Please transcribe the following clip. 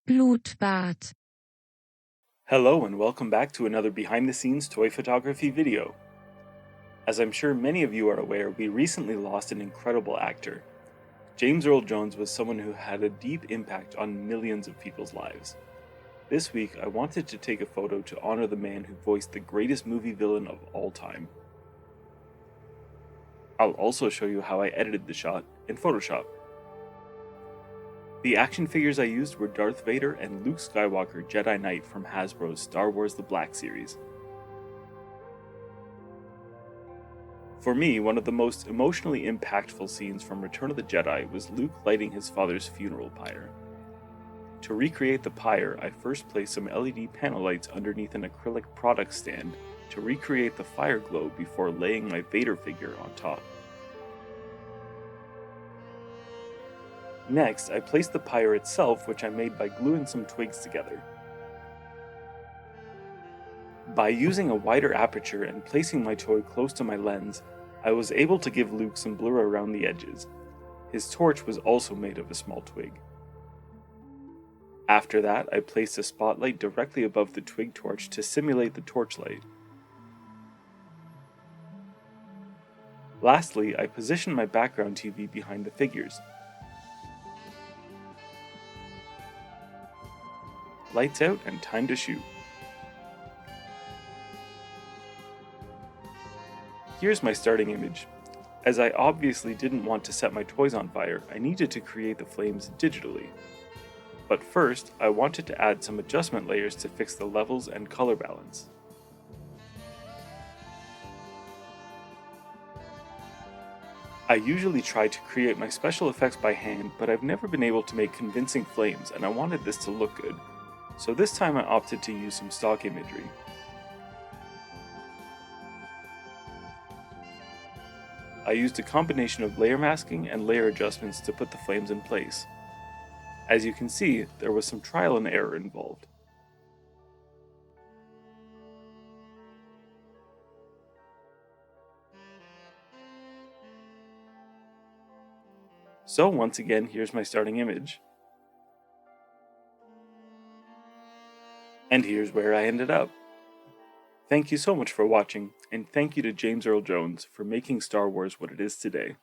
Blutbad. Hello and welcome back to another behind-the-scenes toy photography video. As I'm sure many of you are aware, we recently lost an incredible actor. James Earl Jones was someone who had a deep impact on millions of people's lives. This week, I wanted to take a photo to honor the man who voiced the greatest movie villain of all time. I'll also show you how I edited the shot in Photoshop. The action figures I used were Darth Vader and Luke Skywalker Jedi Knight from Hasbro's Star Wars The Black Series. For me, one of the most emotionally impactful scenes from Return of the Jedi was Luke lighting his father's funeral pyre. To recreate the pyre, I first placed some LED panel lights underneath an acrylic product stand to recreate the fire glow before laying my Vader figure on top. Next, I placed the pyre itself, which I made by gluing some twigs together. By using a wider aperture and placing my toy close to my lens, I was able to give Luke some blur around the edges. His torch was also made of a small twig. After that, I placed a spotlight directly above the twig torch to simulate the torchlight. Lastly, I positioned my background TV behind the figures. Lights out and time to shoot. Here's my starting image. As I obviously didn't want to set my toys on fire, I needed to create the flames digitally. But first, I wanted to add some adjustment layers to fix the levels and color balance. I usually try to create my special effects by hand, but I've never been able to make convincing flames, and I wanted this to look good. So this time I opted to use some stock imagery. I used a combination of layer masking and layer adjustments to put the flames in place. As you can see, there was some trial and error involved. So once again, here's my starting image. And here's where I ended up. Thank you so much for watching, and thank you to James Earl Jones for making Star Wars what it is today.